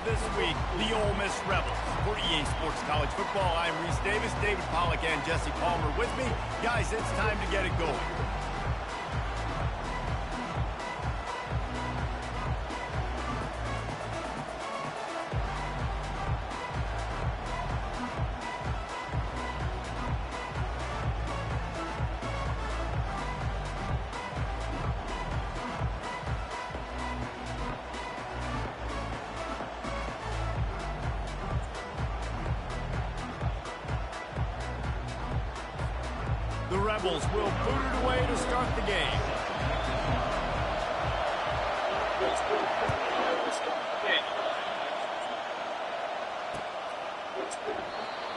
this week, the Ole Miss Rebels. For EA Sports College Football, I'm Reese Davis, David Pollack, and Jesse Palmer with me. Guys, it's time to get it going. The Rebels will boot it away to start the game.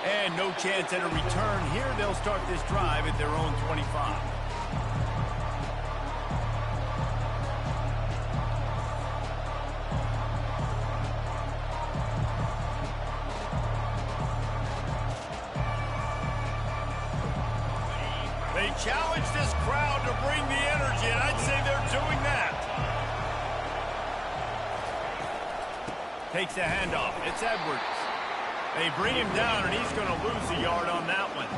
And no chance at a return here. They'll start this drive at their own 25. They challenge this crowd to bring the energy, and I'd say they're doing that. Takes a handoff. It's Edwards. They bring him down, and he's going to lose a yard on that one.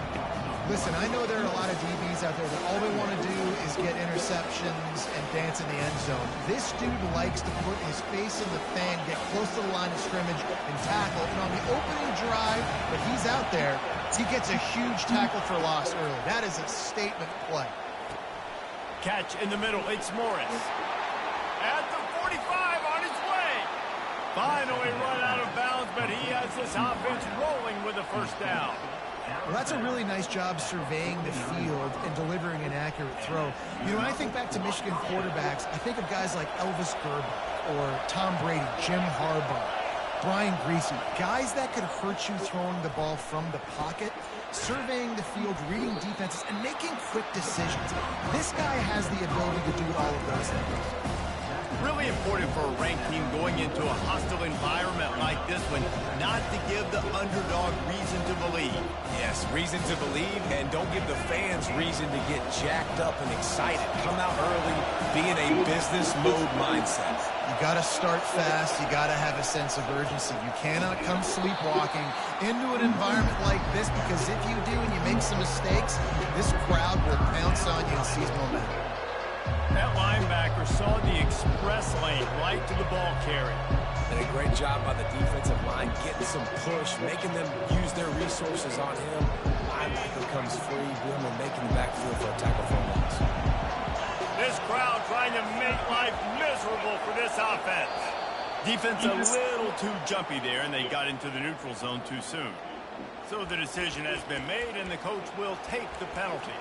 Listen, I know there are a lot of DBs out there that all they want to do is get interceptions and dance in the end zone. This dude likes to put his face in the fan, get close to the line of scrimmage, and tackle. And on the opening drive that he's out there, he gets a huge tackle for loss early. That is a statement play. Catch in the middle. It's Morris. At the 45 on his way. Finally run out of bounds, but he has this offense rolling with a first down. Well, that's a really nice job surveying the field and delivering an accurate throw. You know, when I think back to Michigan quarterbacks, I think of guys like Elvis Grbac or Tom Brady, Jim Harbaugh, Brian Griese, guys that could hurt you throwing the ball from the pocket, surveying the field, reading defenses, and making quick decisions. This guy has the ability to do all of those things. Really important for a ranked team going into a hostile environment like this one, not to give the underdog reason to believe. Yes, reason to believe, and don't give the fans reason to get jacked up and excited. Come out early, be in a business mode mindset. You got to start fast. You got to have a sense of urgency. You cannot come sleepwalking into an environment like this, because if you do and you make some mistakes, this crowd will pounce on you and seize momentum. That linebacker saw the express lane right to the ball carrier. And a great job by the defensive line, getting some push, making them use their resources on him. Linebacker comes free, boom, and making the backfield for a tackle for a loss. This crowd trying to make life miserable for this offense. Defense a little too jumpy there, and they got into the neutral zone too soon. So the decision has been made, and the coach will take the penalty.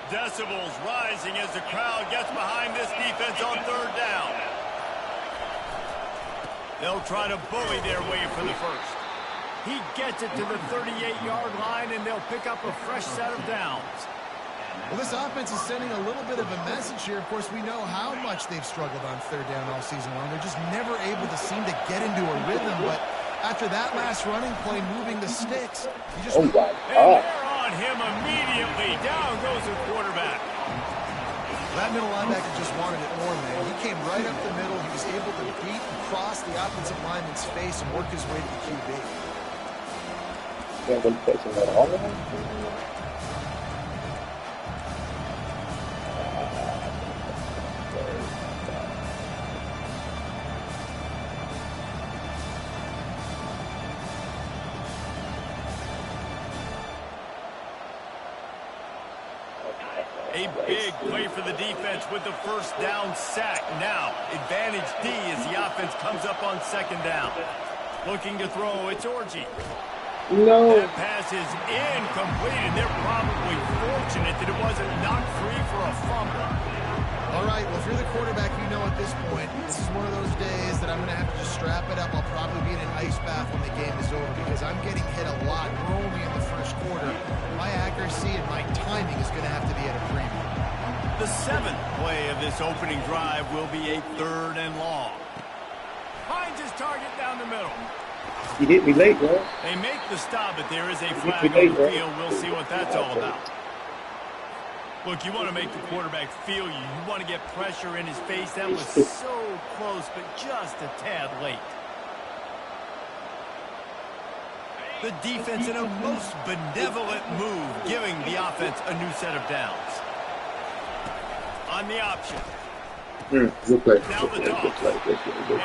Decibels rising as the crowd gets behind this defense on third down. They'll try to bully their way for the first. He gets it to the 38-yard line, and they'll pick up a fresh set of downs. Well, this offense is sending a little bit of a message here. Of course, we know how much they've struggled on third down all season long. They're just never able to seem to get into a rhythm. But after that last running play, moving the sticks, you just... And they're on him immediately. Down goes the quarterback. That middle linebacker just wanted it more, man. He came right up the middle. He was able to beat and cross the offensive lineman's face and work his way to the QB. A big play for the defense with the first down sack. Now, advantage D as the offense comes up on second down. Looking to throw, it's Orji. No. That pass is incomplete, and they're probably fortunate that it wasn't knocked free for a fumble. All right, well, if you're the quarterback, you know at this point, this is one of those days that I'm going to have to just strap it up. I'll probably be in an ice bath when the game is over because I'm getting hit a lot. We're only in the first quarter. My accuracy and my timing is going to have to be at a premium. The seventh play of this opening drive will be a third and long. Finds his target down the middle. He hit me late, bro. They make the stop, but there is a flag on the field. We'll see what that's all about. Look, you want to make the quarterback feel you. You want to get pressure in his face. That was so close, but just a tad late. The defense in a most benevolent move, giving the offense a new set of downs. On the option. Good play. Now the toss.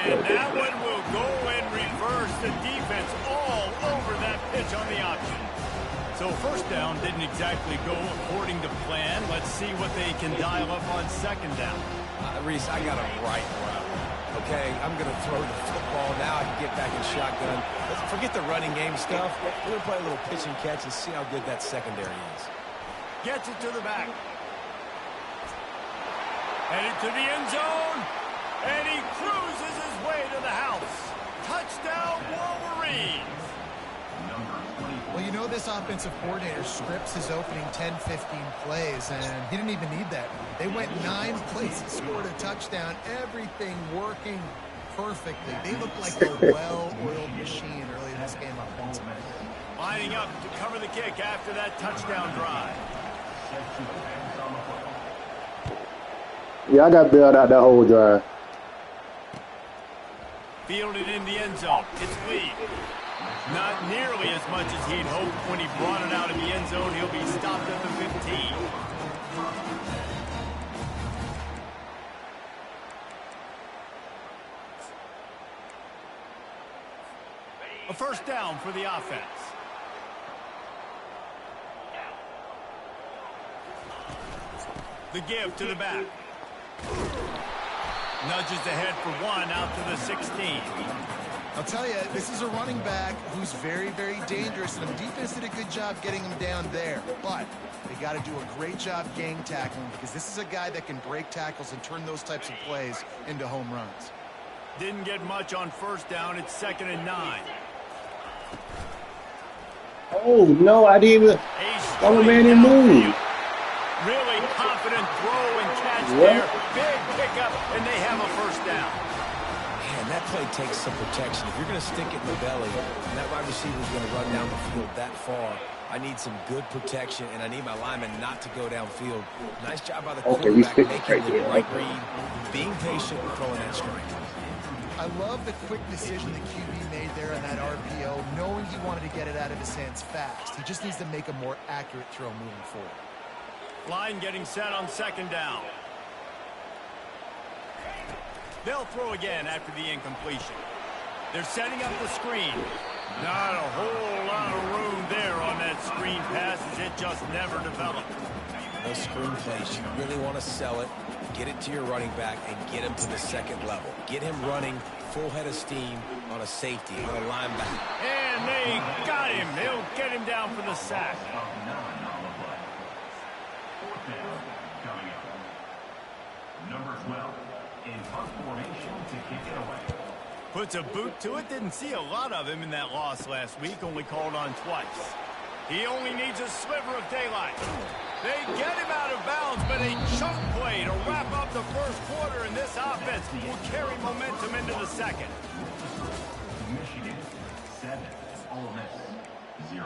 And that one will go and reverse the defense all over that pitch on the option. So first down didn't exactly go according to plan. Let's see what they can dial up on second down. Reese, I got him right around. Okay, I'm going to throw the football. Now I can get back in shotgun. Let's forget the running game stuff. We're going to play a little pitch and catch and see how good that secondary is. Gets it to the back. Headed to the end zone. And he cruises his way to the house. Touchdown, Wolverines. Well, you know this offensive coordinator scripts his opening 10, 15 plays, and he didn't even need that. They went 9 plays and scored a touchdown. Everything working perfectly. They looked like a well-oiled machine early in this game offensively. Lining up to cover the kick after that touchdown drive. Yeah, I got bailed out that whole drive. Fielded in the end zone. It's Lee. Not nearly as much as he'd hoped when he brought it out of the end zone. He'll be stopped at the 15. A first down for the offense. The give to the back. Nudges ahead for one out to the 16. I'll tell you, this is a running back who's very, very dangerous, and the defense did a good job getting him down there. But they got to do a great job gang tackling, because this is a guy that can break tackles and turn those types of plays into home runs. Didn't get much on first down. It's 2nd and 9. Oh, no, I didn't even. Oh, man, he moved. Really confident throw and catch there. Big pickup, and they have a first down. Man, that play takes some protection. If you're going to stick it in the belly, and that wide receiver is going to run down the field that far, I need some good protection, and I need my lineman not to go downfield. Nice job by the quarterback making the right read, being patient, and throwing that strike. I love the quick decision the QB made there on that RPO, knowing he wanted to get it out of his hands fast. He just needs to make a more accurate throw moving forward. Line getting set on second down. They'll throw again after the incompletion. They're setting up the screen. Not a whole lot of room there on that screen pass, as it just never developed. Those screen plays, you really want to sell it, get it to your running back, and get him to the second level. Get him running full head of steam on a safety, on a linebacker. And they got him. They'll get him down for the sack. Number 12 in punt formation to kick it away. Puts a boot to it. Didn't see a lot of him in that loss last week. Only called on twice. He only needs a sliver of daylight. They get him out of bounds, but a chunk play to wrap up the first quarter, and this offense will carry momentum into the second. Michigan 7, Ole Miss 0.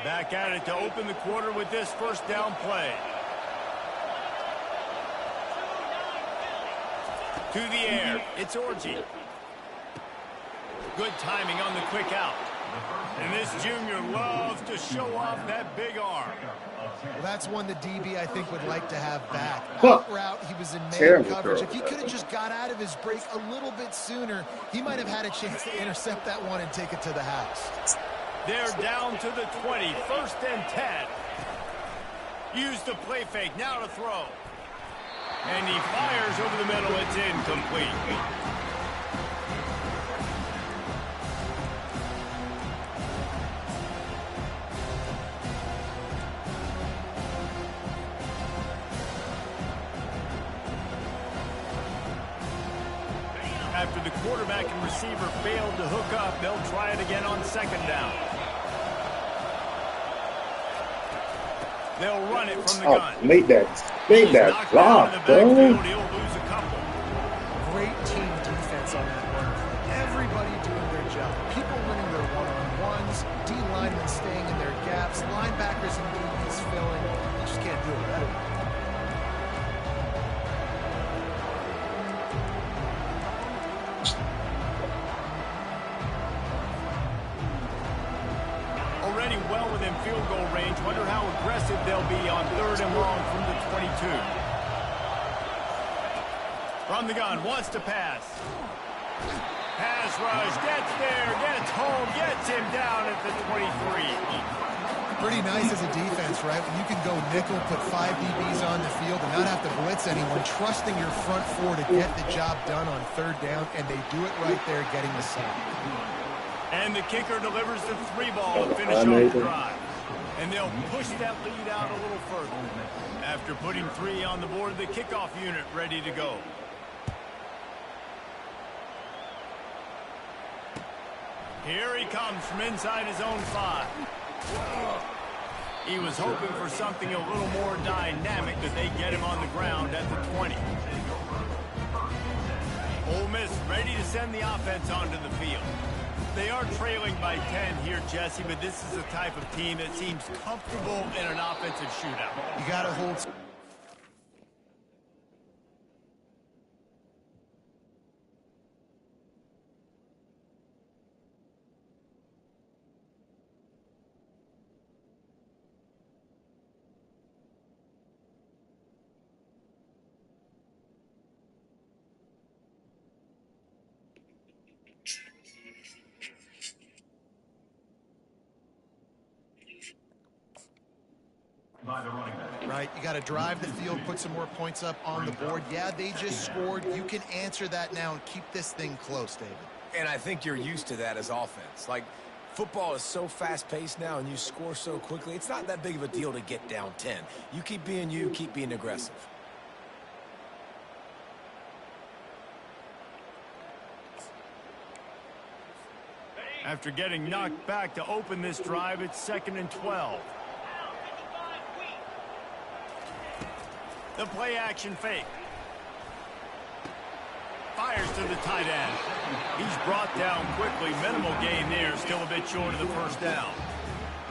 Back at it to open the quarter with this first down play. To the air, it's Orji. Good timing on the quick out. And this junior loves to show off that big arm. Well, that's one the DB, I think, would like to have back. Out route, he was in man coverage. If he could have just got out of his break a little bit sooner, he might have had a chance to intercept that one and take it to the house. They're down to the 20, 1st and 10. Use the play fake, now to throw. And he fires over the middle, it's incomplete. After the quarterback and receiver failed to hook up, they'll try it again on second down. They'll run it from the Oh, gun. make that drop, bro. He'll lose a couple. Great team defense on that one. Everybody doing their job. People winning their one-on-ones, D linemen staying in their gaps, linebackers and DBs filling. You just can't do it better. Already well within field goal range. Wonder how aggressive they'll be on 3rd and long from the 22. From the gun, wants to pass. Pass rush, gets there, gets home, gets him down at the 23. Pretty nice as a defense, right? When you can go nickel, put 5 DBs on the field and not have to blitz anyone, trusting your front four to get the job done on 3rd down, and they do it right there, getting the sack. And the kicker delivers the 3 ball to finish off the drive. And they'll push that lead out a little further. After putting 3 on the board, the kickoff unit ready to go. Here he comes from inside his own 5. He was hoping for something a little more dynamic, that they get him on the ground at the 20. Ole Miss ready to send the offense onto the field. They are trailing by 10 here, Jesse, but this is a type of team that seems comfortable in an offensive shootout. You got to hold... By the running back. Right, you got to drive the field, put some more points up on the board. Yeah, they just scored. You can answer that now and keep this thing close, David. And I think you're used to that as offense. Like, football is so fast-paced now and you score so quickly, it's not that big of a deal to get down 10. You keep being aggressive. After getting knocked back to open this drive, it's 2nd and 12. The play action fake. Fires to the tight end. He's brought down quickly. Minimal gain there. Still a bit short of the 1st down.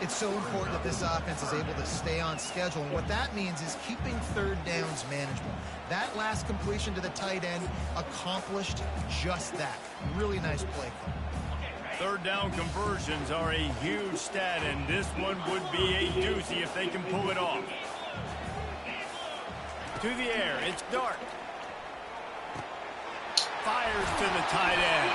It's so important that this offense is able to stay on schedule. And what that means is keeping 3rd downs manageable. That last completion to the tight end accomplished just that. Really nice play. 3rd down conversions are a huge stat, and this one would be a doozy if they can pull it off. To the air, it's Dart. Fires to the tight end.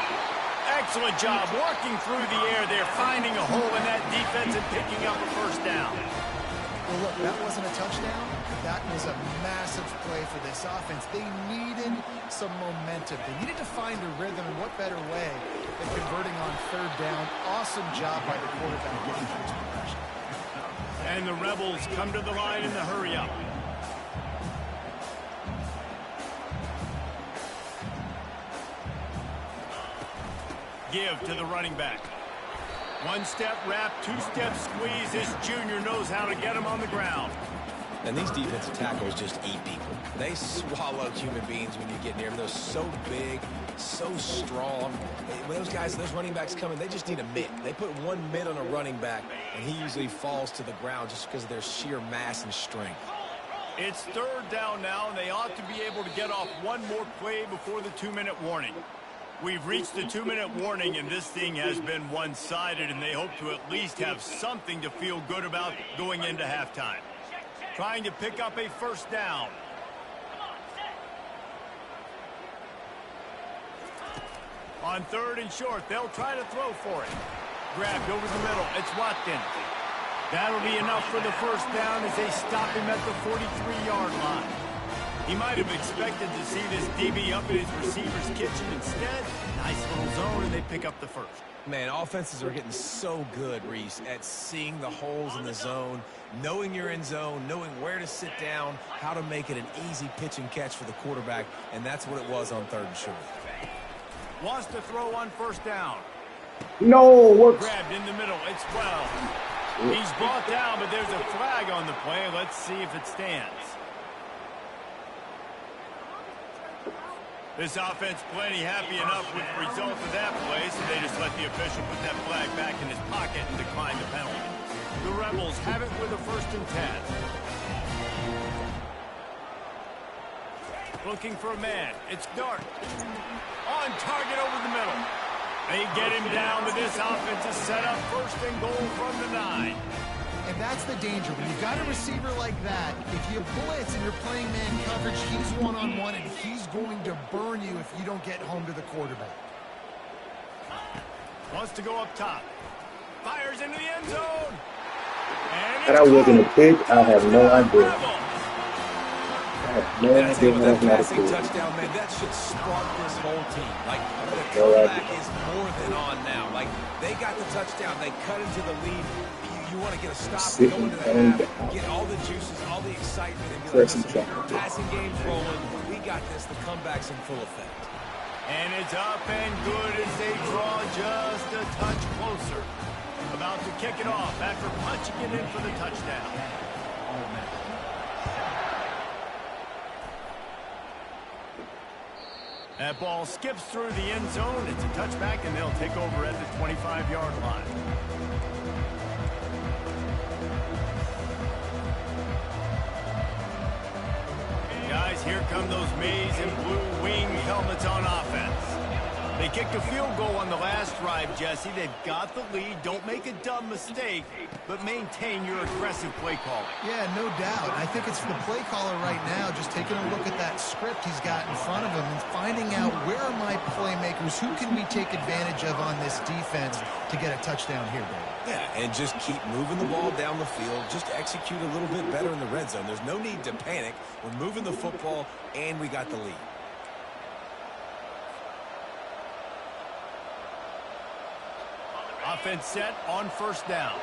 Excellent job working through the air there, finding a hole in that defense and picking up a 1st down. Well, look, that wasn't a touchdown. That was a massive play for this offense. They needed some momentum. They needed to find a rhythm, and what better way than converting on 3rd down. Awesome job by the quarterback getting through his progression. And the Rebels come to the line in the hurry-up. Give to the running back. 1-step wrap, 2-step squeeze. This junior knows how to get him on the ground. And these defensive tackles just eat people. They swallow human beings when you get near them. They're so big, so strong. When those guys, those running backs come in, they just need a mitt. They put 1 mitt on a running back, and he usually falls to the ground just because of their sheer mass and strength. It's 3rd down now, and they ought to be able to get off one more play before the 2-minute warning. We've reached the 2-minute warning, and this thing has been one-sided, and they hope to at least have something to feel good about going into halftime. Trying to pick up a 1st down. On 3rd and short, they'll try to throw for it. Grabbed over the middle. It's Watkins. That'll be enough for the 1st down as they stop him at the 43-yard line. He might have expected to see this DB up in his receiver's kitchen. Instead, nice little zone, and they pick up the 1st. Man, offenses are getting so good, Reese, at seeing the holes in the zone, knowing you're in zone, knowing where to sit down, how to make it an easy pitch and catch for the quarterback, and that's what it was on 3rd and short. Wants to throw on 1st down. No, what? Grabbed in the middle. It's 12. He's brought down, but there's a flag on the play. Let's see if it stands. This offense plenty happy enough with the result of that play, so they just let the official put that flag back in his pocket and decline the penalty. The Rebels have it with a 1st and 10. Looking for a man. It's Dart. On target over the middle. They get him down, but this offense is set up 1st and goal from the 9. And that's the danger. When you've got a receiver like that, if you blitz and you're playing man coverage, he's one-on-one, and he's going to burn you if you don't get home to the quarterback. Wants to go up top. Fires into the end zone. That wasn't a pick. I have no idea. That's it with that passing touchdown, man. That should spark this whole team. Like, the comeback is more than on now. Like, they got the touchdown. They cut into the lead. You want to get a stop, go into the half, get all the juices, all the excitement, and be like, the passing game's rolling. We got this. The comeback's in full effect. And it's up and good as they draw just a touch closer. About to kick it off after punching it in for the touchdown. That ball skips through the end zone. It's a touchback, and they'll take over at the 25-yard line. Guys, here come those maize and blue wing helmets on offense. They kicked a field goal on the last drive, Jesse. They've got the lead. Don't make a dumb mistake, but maintain your aggressive play calling. Yeah, no doubt. I think it's the play caller right now just taking a look at that script he's got in front of him and finding out where are my playmakers, who can we take advantage of on this defense to get a touchdown here, Dave? Yeah, and just keep moving the ball down the field. Just execute a little bit better in the red zone. There's no need to panic. We're moving the football, and we got the lead. Offense set on 1st down.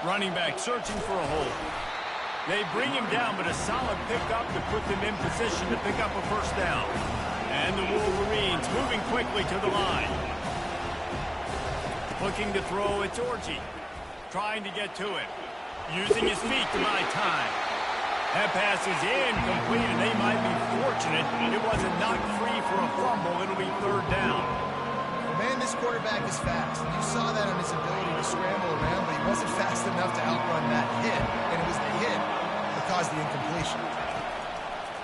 Running back searching for a hole. They bring him down, but a solid pickup to put them in position to pick up a 1st down. And the Wolverines moving quickly to the line. Looking to throw, it's Orji. Trying to get to it. Using his feet to buy time. That pass is incomplete, and they might be fortunate it wasn't knocked free for a fumble. It'll be 3rd down. Man, this quarterback is fast. You saw that on his ability to scramble around, but he wasn't fast enough to outrun that hit, and it was the hit that caused the incompletion.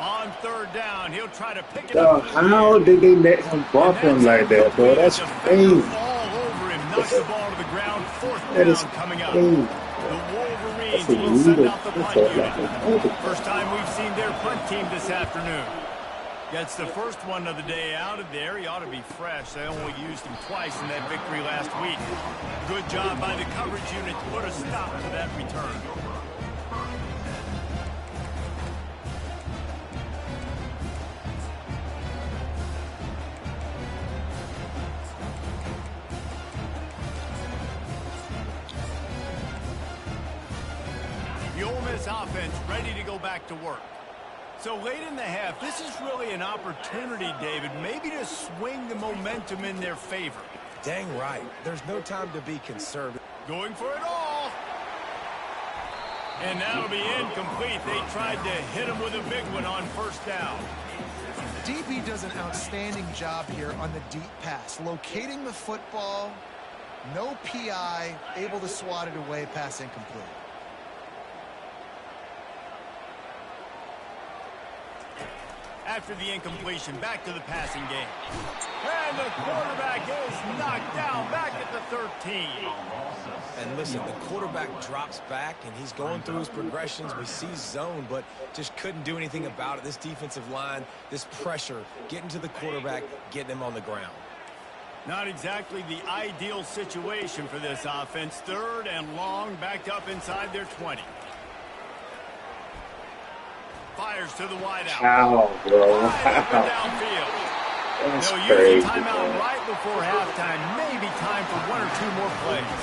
On 3rd down, he'll try to pick it up. How did they let him bump him like that, bro? That's crazy. All over him, knocks the ball to the ground. 4th That down is coming up. crazy. The Wolverines will send out the punt unit. First time we've seen their punt team this afternoon. Gets the first one of the day out of there. He ought to be fresh. They only used him twice in that victory last week. Good job by the coverage unit to put a stop to that return. The Ole Miss offense ready to go back to work. So late in the half, this is really an opportunity, David, maybe to swing the momentum in their favor. Dang right. There's no time to be conservative. Going for it all. And that'll be incomplete. They tried to hit him with a big one on 1st down. DB does an outstanding job here on the deep pass. Locating the football, no PI, able to swat it away, pass incomplete. After the incompletion, back to the passing game. And the quarterback is knocked down back at the 13. And listen, the quarterback drops back, and he's going through his progressions. We see zone, but just couldn't do anything about it. This defensive line, this pressure, getting to the quarterback, getting him on the ground. Not exactly the ideal situation for this offense. 3rd and long, backed up inside their 20. Fires to the wideout. Wow, bro. Downfield. That's They'll crazy. use a timeout right before halftime. Maybe time for 1 or 2 more plays.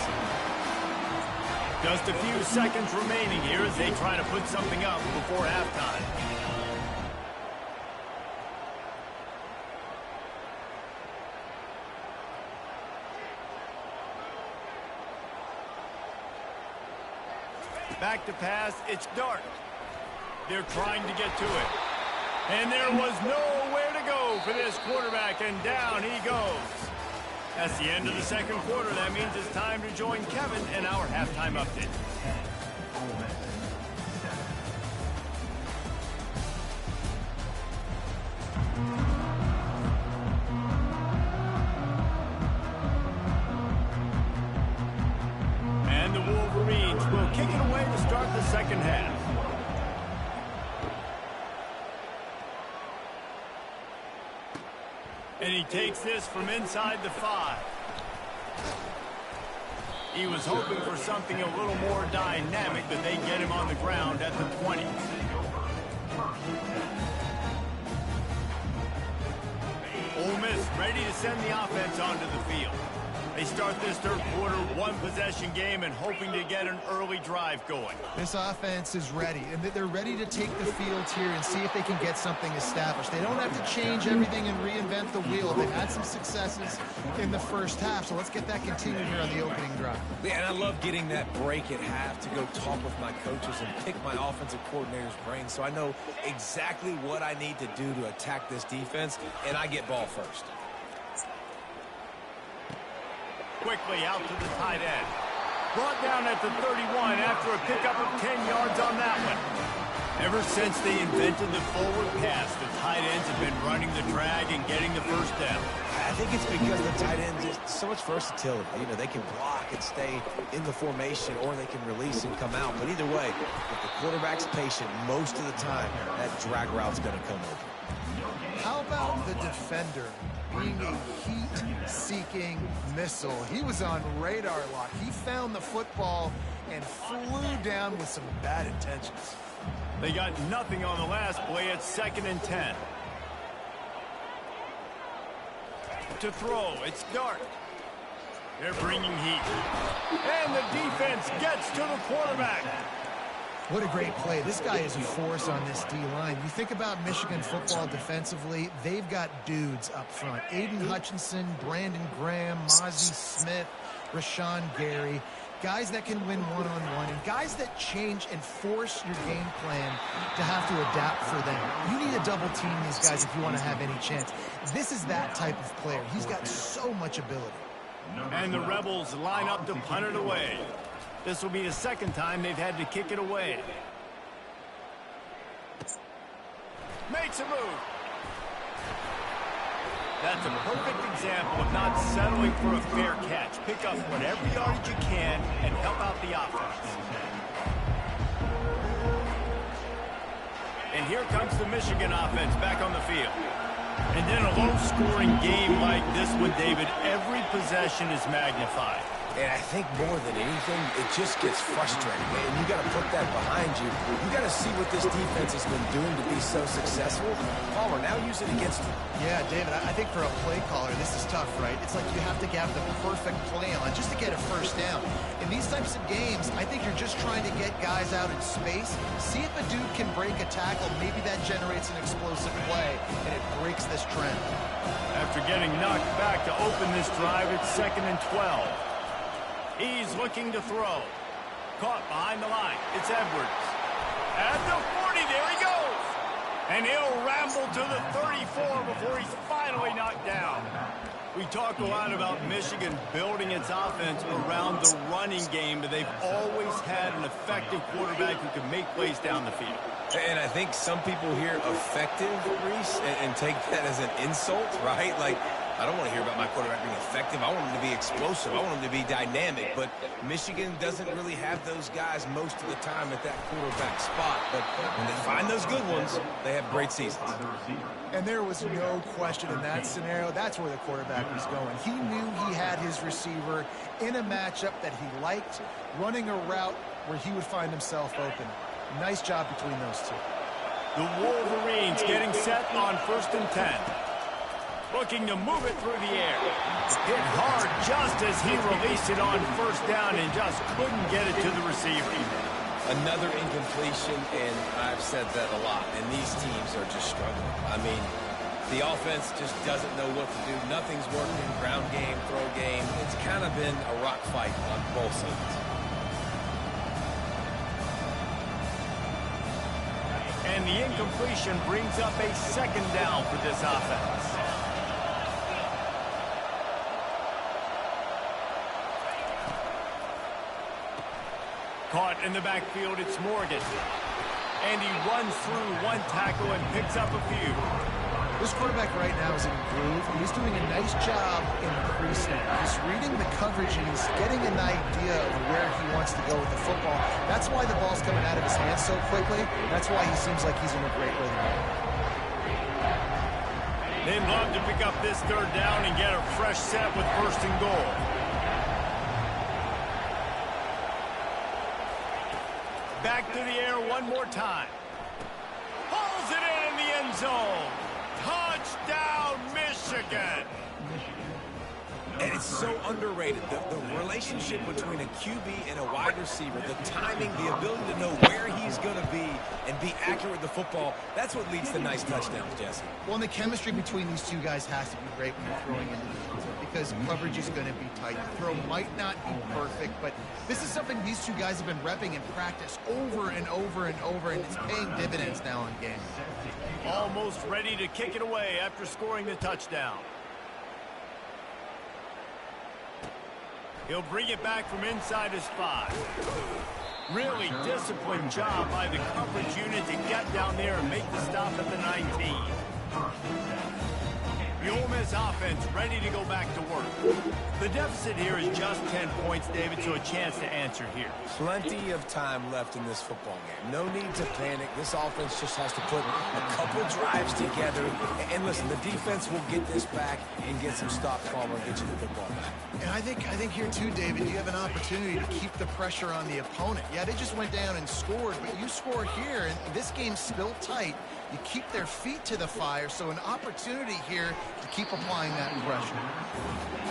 Just a few seconds remaining here as they try to put something up before halftime. Back to pass, it's Dart. They're trying to get to it. And there was nowhere to go for this quarterback, and down he goes. That's the end of the second quarter. That means it's time to join Kevin in our halftime update. And the Wolverines will kick it away to start the second half. And he takes this from inside the 5. He was hoping for something a little more dynamic, but they get him on the ground at the 20. Ole Miss ready to send the offense onto the field. They start this third quarter, one-possession game, and hoping to get an early drive going. This offense is ready, and they're ready to take the field here and see if they can get something established. They don't have to change everything and reinvent the wheel. They've had some successes in the first half, so let's get that continued here on the opening drive. Yeah, and I love getting that break at half to go talk with my coaches and pick my offensive coordinator's brain so I know exactly what I need to do to attack this defense, and I get ball first. Quickly out to the tight end. Brought down at the 31 after a pickup of 10 yards on that one. Ever since they invented the forward pass, the tight ends have been running the drag and getting the first down. I think it's because the tight ends is so much versatility. You know, they can block and stay in the formation, or they can release and come out. But either way, if the quarterback's patient most of the time, that drag route's going to come open. How about the defender being a heat-seeking missile? He was on radar lock. He found the football and flew down with some bad intentions. They got nothing on the last play. It's 2nd and 10. To throw, it's Dart. They're bringing heat. And the defense gets to the quarterback. What a great play. This guy is a force on this D-line. You think about Michigan football defensively, they've got dudes up front. Aiden Hutchinson, Brandon Graham, Mozzie Smith, Rashawn Gary. Guys that can win one-on-one, and guys that change and force your game plan to have to adapt for them. You need to double team these guys if you want to have any chance. This is that type of player. He's got so much ability. And the Rebels line up to punt it away. This will be the second time they've had to kick it away. Makes a move. That's a perfect example of not settling for a fair catch. Pick up whatever yardage you can and help out the offense. And here comes the Michigan offense back on the field. And in a low-scoring game like this one, David, every possession is magnified. And I think more than anything, it just gets frustrating. And you got to put that behind you. You got to see what this defense has been doing to be so successful. Palmer, now use it against you. Yeah, David, I think for a play caller, this is tough, right? It's like you have to have the perfect play on just to get a first down. In these types of games, I think you're just trying to get guys out in space, see if a dude can break a tackle. Maybe that generates an explosive play, and it breaks this trend. After getting knocked back to open this drive, it's 2nd and 12. He's looking to throw. Caught behind the line. It's Edwards. At the 40, there he goes. And he'll ramble to the 34 before he's finally knocked down. We talk a lot about Michigan building its offense around the running game, but they've always had an effective quarterback who can make plays down the field. And I think some people hear effective, Reese, and take that as an insult, right? Like, I don't want to hear about my quarterback being effective. I want him to be explosive. I want him to be dynamic. But Michigan doesn't really have those guys most of the time at that quarterback spot. But when they find those good ones, they have great seasons. And there was no question in that scenario. That's where the quarterback was going. He knew he had his receiver in a matchup that he liked, running a route where he would find himself open. Nice job between those two. The Wolverines getting set on 1st and 10. Looking to move it through the air. Hit hard just as he released it on 1st down and just couldn't get it to the receiver. Another incompletion, and I've said that a lot, and these teams are just struggling. I mean, the offense just doesn't know what to do. Nothing's working. Ground game, throw game. It's kind of been a rock fight on both sides. And the incompletion brings up a second down for this offense. Caught in the backfield, it's Morgan. And he runs through one tackle and picks up a few. This quarterback right now is in a groove. He's doing a nice job in pre-snap. He's reading the coverage and he's getting an idea of where he wants to go with the football. That's why the ball's coming out of his hands so quickly. That's why he seems like he's in a great rhythm. They'd love to pick up this third down and get a fresh set with first and goal. Back to the air one more time. Pulls it in the end zone. Touchdown, Michigan. And it's so underrated. The relationship between a QB and a wide receiver, the timing, the ability to know where he's going to be and be accurate with the football, that's what leads to nice touchdowns, Jesse. Well, and the chemistry between these two guys has to be great when you're throwing into the end zone because coverage is going to be tight. The throw might not be perfect, but this is something these two guys have been repping in practice over and over and over, and it's paying dividends now in games. Almost ready to kick it away after scoring the touchdown. He'll bring it back from inside his 5. Really disciplined job by the coverage unit to get down there and make the stop at the 19. The Ole Miss offense ready to go back to work. The deficit here is just 10 points, David, so a chance to answer here. Plenty of time left in this football game. No need to panic. This offense just has to put a couple drives together. And listen, the defense will get this back and get some stops forward and get you the football back. And I think here too, David, you have an opportunity to keep the pressure on the opponent. Yeah, they just went down and scored, but you score here, and this game's still tight. You keep their feet to the fire, so an opportunity here to keep applying that pressure.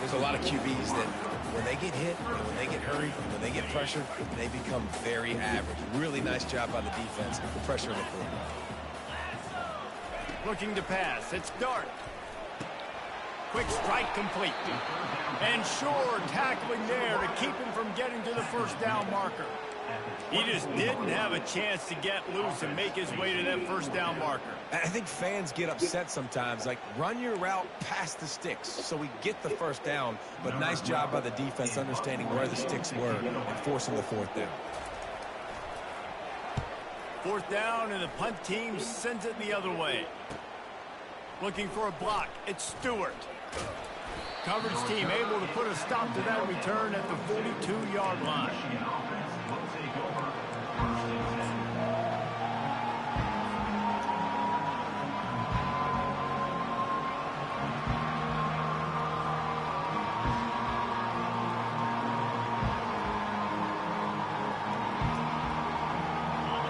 There's a lot of QBs that when they get hit, when they get hurried, when they get pressured, they become very average. Really nice job by the defense, pressuring the quarterback. Looking to pass, it's Dart. Quick strike complete. And Shore tackling there to keep him from getting to the first down marker. He just didn't have a chance to get loose and make his way to that first down marker. I think fans get upset sometimes, like run your route past the sticks so we get the first down, but nice job by the defense understanding where the sticks were and forcing the fourth down. Fourth down, and the punt team sends it the other way. Looking for a block, it's Stewart. Coverage team able to put a stop to that return at the 42-yard line.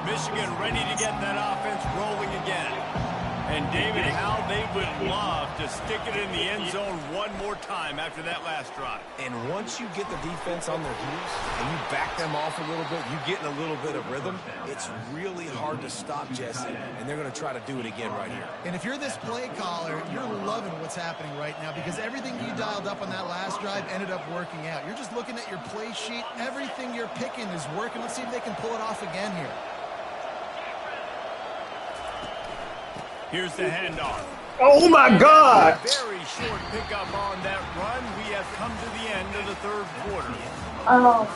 Michigan ready to get that offense rolling again. And David, how they would love to stick it in the end zone one more time after that last drive. And once you get the defense on their heels and you back them off a little bit, you get in a little bit of rhythm, it's really hard to stop, Jesse, and they're going to try to do it again right here. And if you're this play caller, you're loving what's happening right now because everything you dialed up on that last drive ended up working out. You're just looking at your play sheet. Everything you're picking is working. Let's see if they can pull it off again here. Here's the handoff. Oh, my God. Very short pickup on that run. We have come to the end of the third quarter. Oh.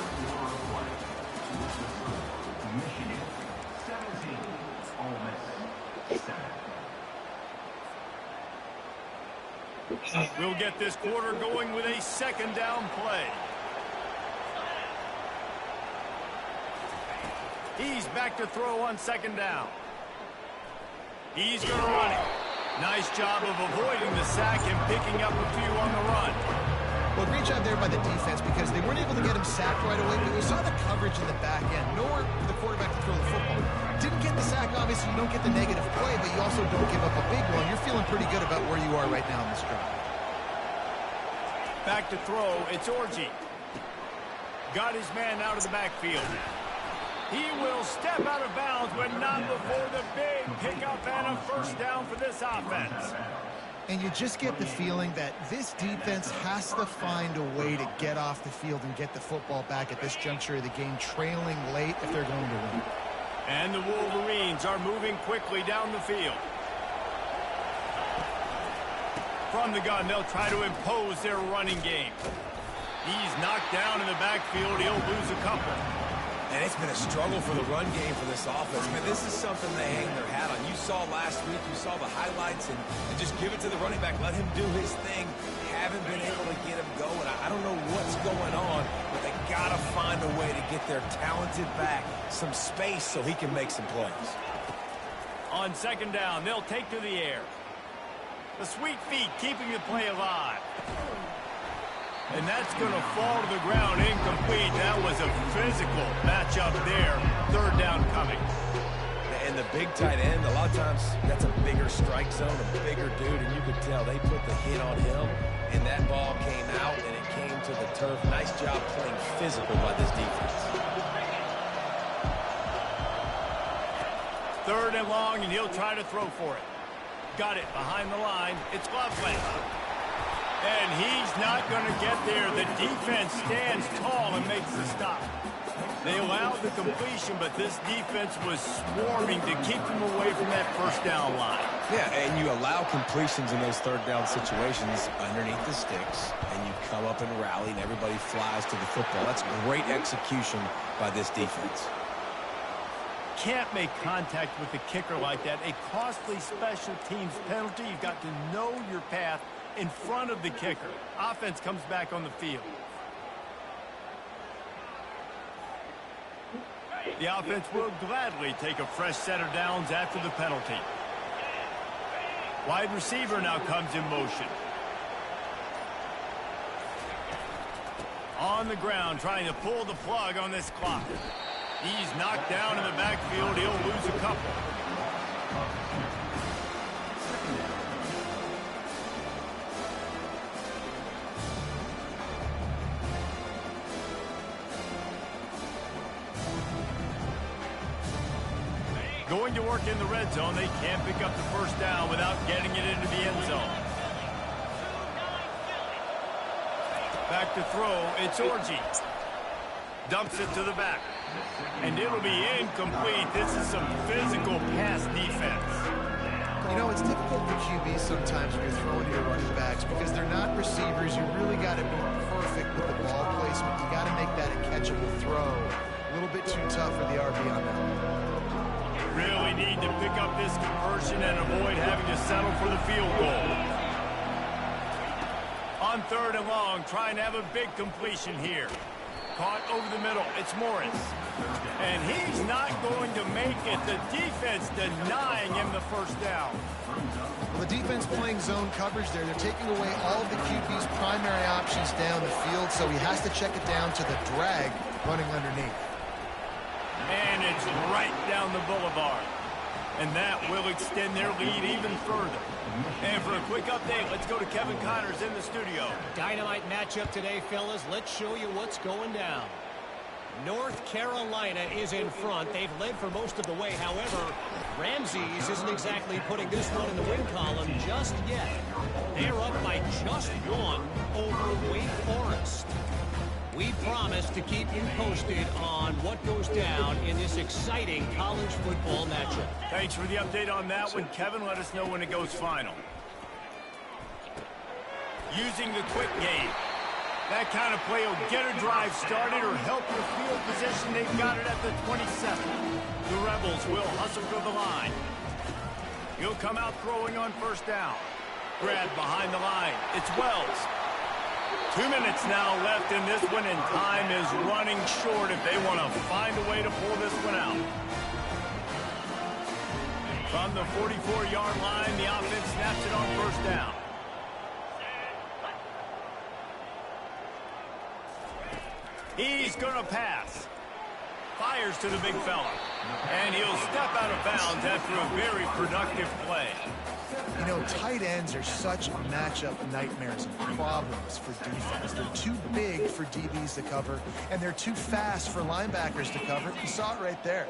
We'll get this quarter going with a second down play. He's back to throw on second down. He's going to run it. Nice job of avoiding the sack and picking up a few on the run. Well, great job there by the defense because they weren't able to get him sacked right away, but we saw the coverage in the back end, nor the quarterback to throw the football. Didn't get the sack, obviously you don't get the negative play, but you also don't give up a big one. You're feeling pretty good about where you are right now in this drive. Back to throw, it's Orji. Got his man out of the backfield. He will step out of bounds, but not before the big pickup and a first down for this offense. And you just get the feeling that this defense has to find a way to get off the field and get the football back at this juncture of the game, trailing late if they're going to win. And the Wolverines are moving quickly down the field. From the gun, they'll try to impose their running game. He's knocked down in the backfield. He'll lose a couple. And it's been a struggle for the run game for this offense. Man, this is something they hang their hat on. You saw last week, you saw the highlights, and just give it to the running back. Let him do his thing. Haven't been able to get him going. I don't know what's going on, but they got to find a way to get their talented back some space so he can make some plays. On second down, they'll take to the air. The sweet feet keeping the play alive. And that's going to fall to the ground incomplete. That was a physical matchup there. Third down coming. And the big tight end, a lot of times that's a bigger strike zone, a bigger dude, and you could tell they put the hit on him, and that ball came out, and it came to the turf. Nice job playing physical by this defense. Third and long, and he'll try to throw for it. Got it behind the line. It's Loveland. And he's not going to get there. The defense stands tall and makes the stop. They allowed the completion, but this defense was swarming to keep them away from that first down line. Yeah, and you allow completions in those third down situations underneath the sticks, and you come up and rally, and everybody flies to the football. That's great execution by this defense. Can't make contact with the kicker like that. A costly special teams penalty. You've got to know your path in front of the kicker. Offense comes back on the field. The offense will gladly take a fresh set of downs after the penalty. Wide receiver now comes in motion. On the ground, trying to pull the plug on this clock. He's knocked down in the backfield. He'll lose a couple. Going to work in the red zone. They can't pick up the first down without getting it into the end zone. Back to throw. It's Orji. Dumps it to the back. And it'll be incomplete. This is some physical pass defense. You know, it's difficult for QBs sometimes when you're throwing to your running backs because they're not receivers. You really got to be perfect with the ball placement. You got to make that a catchable throw. A little bit too tough for the RB on that one. Really need to pick up this conversion and avoid having to settle for the field goal. On third and long, trying to have a big completion here. Caught over the middle. It's Morris. And he's not going to make it. The defense denying him the first down. Well, the defense playing zone coverage there. They're taking away all of the QB's primary options down the field, so he has to check it down to the drag running underneath. And it's right down the boulevard. And that will extend their lead even further. And for a quick update, let's go to Kevin Connors in the studio. Dynamite matchup today, fellas. Let's show you what's going down. North Carolina is in front. They've led for most of the way. However, Ramses isn't exactly putting this one in the win column just yet. They're up by just one over Wake Forest. We promise to keep you posted on what goes down in this exciting college football matchup. Thanks for the update on that one, Kevin. Let us know when it goes final. Using the quick game. That kind of play will get a drive started or help your field position. They've got it at the 27. The Rebels will hustle to the line. He'll come out throwing on first down. Grab behind the line. It's Wells. 2 minutes now left in this one, and time is running short if they want to find a way to pull this one out. From the 44-yard line, the offense snaps it on first down. He's going to pass. Fires to the big fella. And he'll step out of bounds after a very productive play. You know, tight ends are such matchup nightmares and problems for defense. They're too big for DBs to cover, and they're too fast for linebackers to cover. You saw it right there.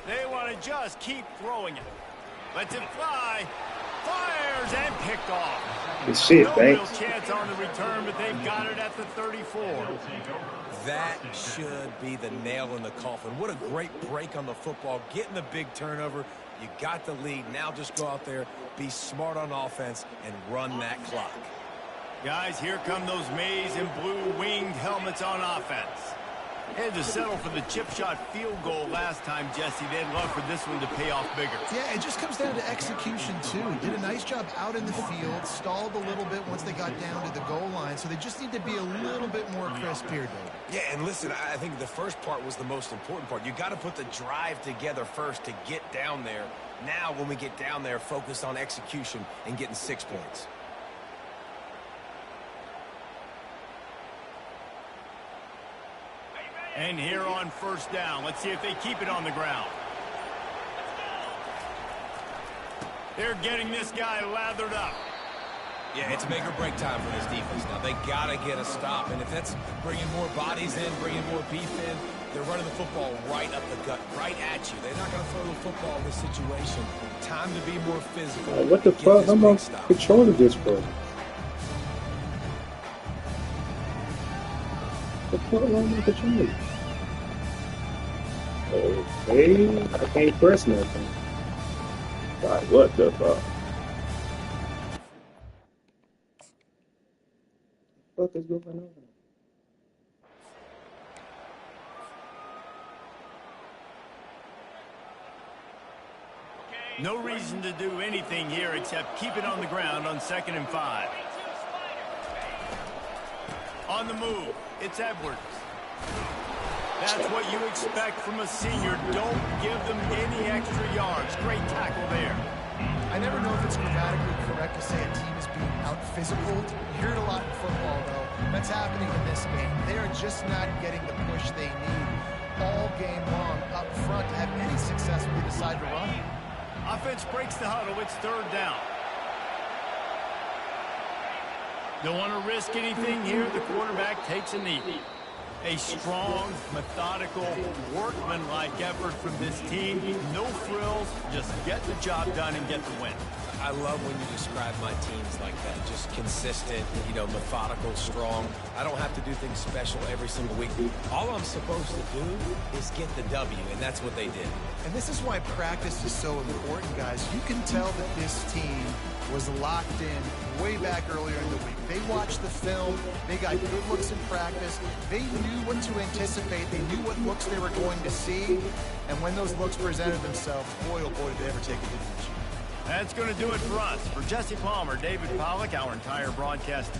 They want to just keep throwing it. Lets it fly. Fires and picked off. Good shit, No real thanks. chance on the return, but they've got it at the 34. That should be the nail in the coffin. What a great break on the football, getting the big turnover. You got the lead. Now just go out there, be smart on offense, and run that clock. Guys, here come those maize and blue winged helmets on offense. Had to settle for the chip shot field goal last time, Jesse. They'd love for this one to pay off bigger. Yeah, it just comes down to execution, too. Did a nice job out in the field, stalled a little bit once they got down to the goal line, so they just need to be a little bit more crisp here, Dave. Yeah, and listen, I think the first part was the most important part. You got to put the drive together first to get down there. Now, when we get down there, focus on execution and getting 6 points. And here on first down, let's see if they keep it on the ground. They're getting this guy lathered up. Yeah, it's make or break time for this defense now. They got to get a stop, and if that's bringing more bodies in, bringing more beef in, they're running the football right up the gut, right at you. They're not going to throw the football in this situation. Time to be more physical. What the fuck? How am I controlling this for? What the fuck am I controlling? Okay, I can't press nothing. God, what the fuck? What is going on? No reason to do anything here except keep it on the ground on 2nd and 5. On the move, it's Edwards. That's what you expect from a senior. Don't give them any extra yards. Great tackle there. I never know if it's grammatically correct to say a team is being out-physical. You hear it a lot in football, though. That's happening in this game. They are just not getting the push they need all game long up front to have any success when they decide to run. Offense breaks the huddle. It's 3rd down. Don't want to risk anything here. The quarterback takes a knee. A strong, methodical, workman-like effort from this team. No frills, just get the job done and get the win. I love when you describe my teams like that. Just consistent, methodical, strong. I don't have to do things special every single week. All I'm supposed to do is get the W, and that's what they did. And this is why practice is so important, guys. You can tell that this team was locked in way back earlier in the week. They watched the film. They got good looks in practice. They knew what to anticipate. They knew what looks they were going to see. And when those looks presented themselves, boy, oh boy, did they ever take advantage. That's going to do it for us. For Jesse Palmer, David Pollack, our entire broadcast